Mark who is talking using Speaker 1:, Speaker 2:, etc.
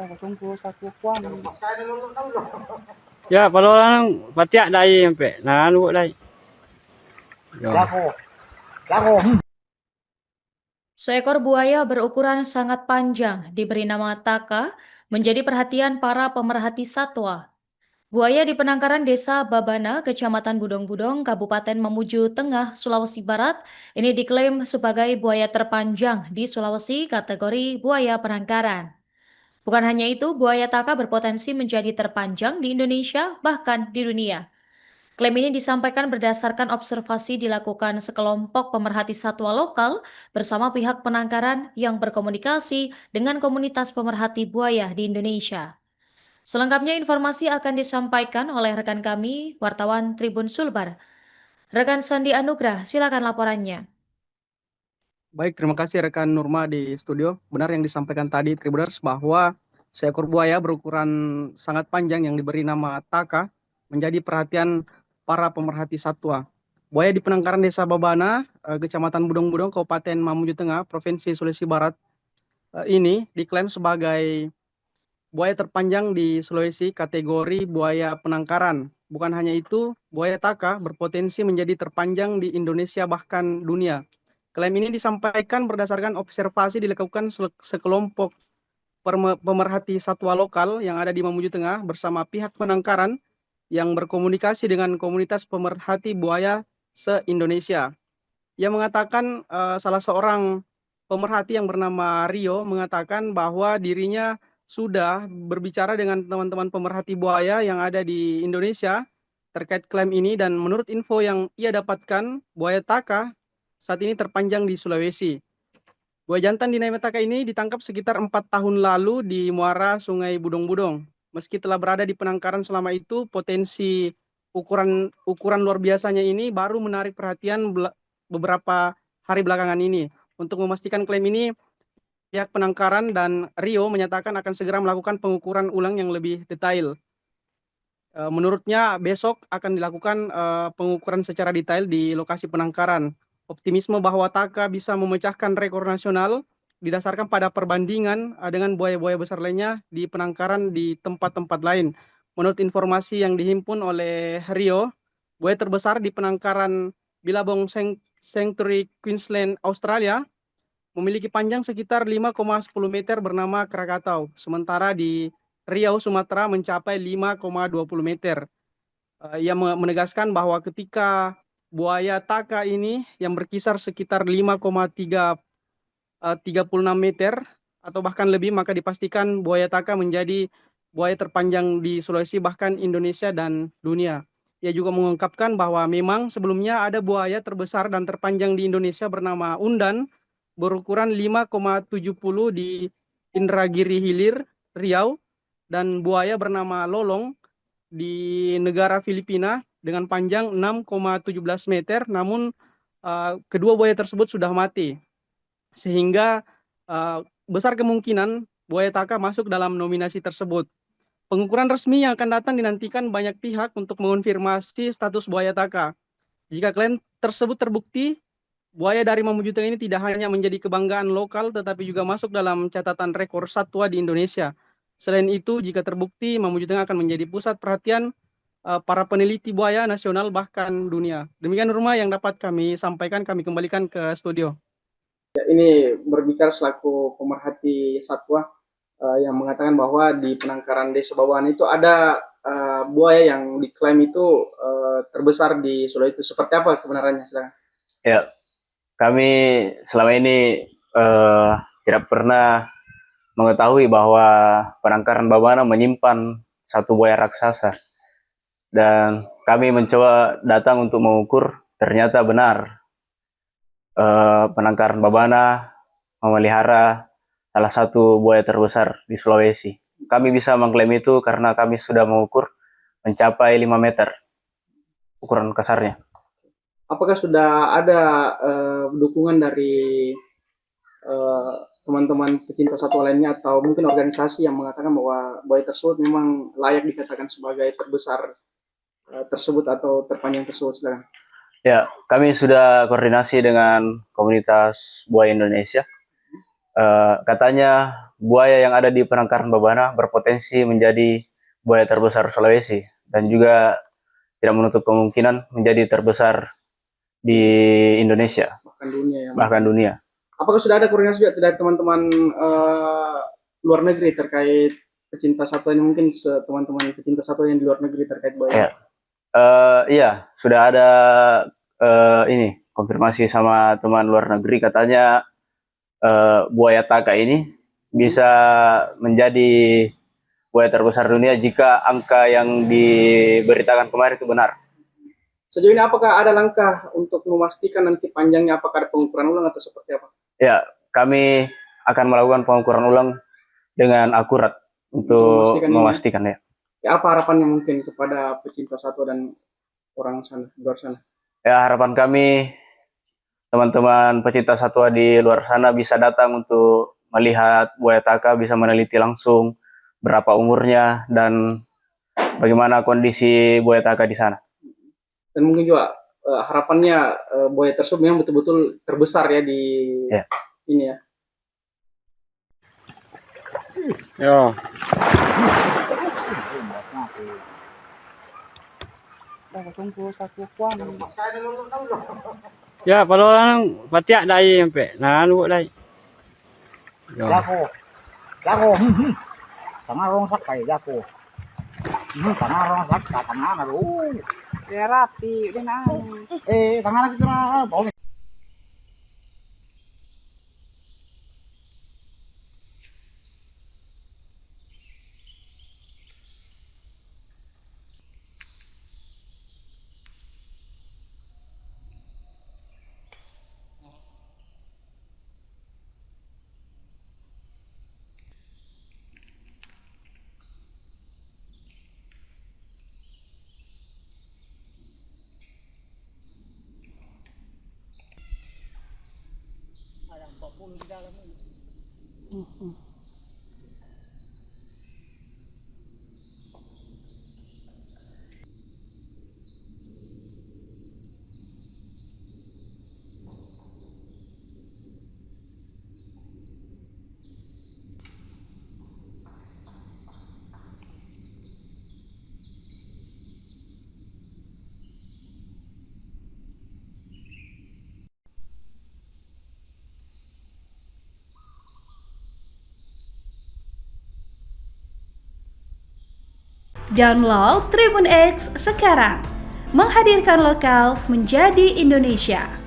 Speaker 1: Tunggu satu kuan.
Speaker 2: Ya, kalau orang patiak dai sampai. Nah, anu dai. Yo.
Speaker 1: Lago.
Speaker 3: Seekor buaya berukuran sangat panjang diberi nama Taka menjadi perhatian para pemerhati satwa. Buaya di penangkaran Desa Babana, Kecamatan Budong-Budong, Kabupaten Mamuju Tengah, Sulawesi Barat, ini diklaim sebagai buaya terpanjang di Sulawesi kategori buaya penangkaran. Bukan hanya itu, buaya Taka berpotensi menjadi terpanjang di Indonesia, bahkan di dunia. Klaim ini disampaikan berdasarkan observasi dilakukan sekelompok pemerhati satwa lokal bersama pihak penangkaran yang berkomunikasi dengan komunitas pemerhati buaya di Indonesia. Selengkapnya informasi akan disampaikan oleh rekan kami, wartawan Tribun Sulbar. Rekan Sandi Anugrah, silakan laporannya.
Speaker 4: Baik, terima kasih rekan Nurma di studio. Benar yang disampaikan tadi Tribuners bahwa seekor buaya berukuran sangat panjang yang diberi nama Taka menjadi perhatian para pemerhati satwa. Buaya di penangkaran Desa Babana, Kecamatan Budong-Budong, Kabupaten Mamuju Tengah, Provinsi Sulawesi Barat ini diklaim sebagai buaya terpanjang di Sulawesi kategori buaya penangkaran. Bukan hanya itu, buaya Taka berpotensi menjadi terpanjang di Indonesia bahkan dunia. Klaim ini disampaikan berdasarkan observasi dilakukan sekelompok pemerhati satwa lokal yang ada di Mamuju Tengah bersama pihak penangkaran yang berkomunikasi dengan komunitas pemerhati buaya se-Indonesia. Ia mengatakan salah seorang pemerhati yang bernama Rio mengatakan bahwa dirinya sudah berbicara dengan teman-teman pemerhati buaya yang ada di Indonesia terkait klaim ini, dan menurut info yang ia dapatkan, buaya Taka saat ini terpanjang di Sulawesi. Buaya jantan di nama Taka ini ditangkap sekitar 4 tahun lalu di muara Sungai Budong-Budong. Meski telah berada di penangkaran selama itu, potensi ukuran luar biasanya ini baru menarik perhatian beberapa hari belakangan ini. Untuk memastikan klaim ini, pihak penangkaran dan Rio menyatakan akan segera melakukan pengukuran ulang yang lebih detail. Menurutnya besok akan dilakukan pengukuran secara detail di lokasi penangkaran. Optimisme bahwa Taka bisa memecahkan rekor nasional didasarkan pada perbandingan dengan buaya-buaya besar lainnya di penangkaran di tempat-tempat lain. Menurut informasi yang dihimpun oleh Rio, buaya terbesar di penangkaran Billabong Sanctuary, Queensland, Australia memiliki panjang sekitar 5,10 meter bernama Krakatau. Sementara di Riau, Sumatera mencapai 5,20 meter. Ia menegaskan bahwa ketika buaya Taka ini yang berkisar sekitar 5,36 meter atau bahkan lebih, maka dipastikan buaya Taka menjadi buaya terpanjang di Sulawesi, bahkan Indonesia dan dunia. Ia juga mengungkapkan bahwa memang sebelumnya ada buaya terbesar dan terpanjang di Indonesia bernama Undan berukuran 5,70 di Indragiri Hilir, Riau, dan buaya bernama Lolong di negara Filipina dengan panjang 6,17 meter, namun kedua buaya tersebut sudah mati. Sehingga besar kemungkinan buaya Taka masuk dalam nominasi tersebut. Pengukuran resmi yang akan datang dinantikan banyak pihak untuk mengonfirmasi status buaya Taka. Jika klaim tersebut terbukti, buaya dari Mamuju Tengah ini tidak hanya menjadi kebanggaan lokal, tetapi juga masuk dalam catatan rekor satwa di Indonesia. Selain itu, jika terbukti, Mamuju Tengah akan menjadi pusat perhatian para peneliti buaya nasional bahkan dunia. Demikian Nurma yang dapat kami sampaikan, kami kembalikan ke studio. Ini berbicara selaku pemerhati satwa yang mengatakan bahwa di penangkaran Desa Babahan itu ada buaya yang diklaim itu terbesar di Sulawesi. Seperti apa kebenarannya? Silakan.
Speaker 5: Ya, kami selama ini tidak pernah mengetahui bahwa penangkaran Babana menyimpan satu buaya raksasa, dan kami mencoba datang untuk mengukur. Ternyata benar, penangkaran Babana memelihara salah satu buaya terbesar di Sulawesi. Kami bisa mengklaim itu karena kami sudah mengukur mencapai 5 meter ukuran kasarnya.
Speaker 4: Apakah sudah ada dukungan dari teman-teman pecinta satwa lainnya atau mungkin organisasi yang mengatakan bahwa buaya tersebut memang layak dikatakan sebagai terbesar tersebut atau terpanjang tersebut? Silakan.
Speaker 5: Ya, kami sudah koordinasi dengan komunitas buaya Indonesia Katanya buaya yang ada di penangkaran Babana berpotensi menjadi buaya terbesar Sulawesi dan juga tidak menutup kemungkinan menjadi terbesar di Indonesia,
Speaker 4: Bahkan dunia ya.
Speaker 5: bahkan dunia.
Speaker 4: Apakah sudah ada koordinasi juga dari teman-teman luar negeri terkait pecinta satwa ini, mungkin teman-teman pecinta satwa yang di luar negeri terkait buaya?
Speaker 5: Ya. Iya, sudah ada ini konfirmasi sama teman luar negeri, katanya buaya taka ini bisa menjadi buaya terbesar dunia jika angka yang diberitakan kemarin itu benar.
Speaker 4: Sejauh ini apakah ada langkah untuk memastikan nanti panjangnya, apakah ada pengukuran ulang atau seperti apa?
Speaker 5: Ya, kami akan melakukan pengukuran ulang dengan akurat untuk memastikan ya.
Speaker 4: Ya, apa harapannya mungkin kepada pecinta satwa dan orang sana, luar sana?
Speaker 5: Ya, harapan kami teman-teman pecinta satwa di luar sana bisa datang untuk melihat buaya taka, bisa meneliti langsung berapa umurnya dan bagaimana kondisi buaya taka di sana.
Speaker 4: Dan mungkin juga harapannya buaya tersebut memang betul-betul terbesar ya di ini ya.
Speaker 2: Yo.
Speaker 1: Tunggu saku kuan.
Speaker 2: Ya, kalau orang patiak dai sampai. Nah, lu dai. Yo.
Speaker 1: Jago. Tengah rongsak kayak jago. Tengah rongsak, tengah na lu. Ya rapi, din tengah lagi sana.
Speaker 6: Download Tribun X sekarang, menghadirkan lokal menjadi Indonesia.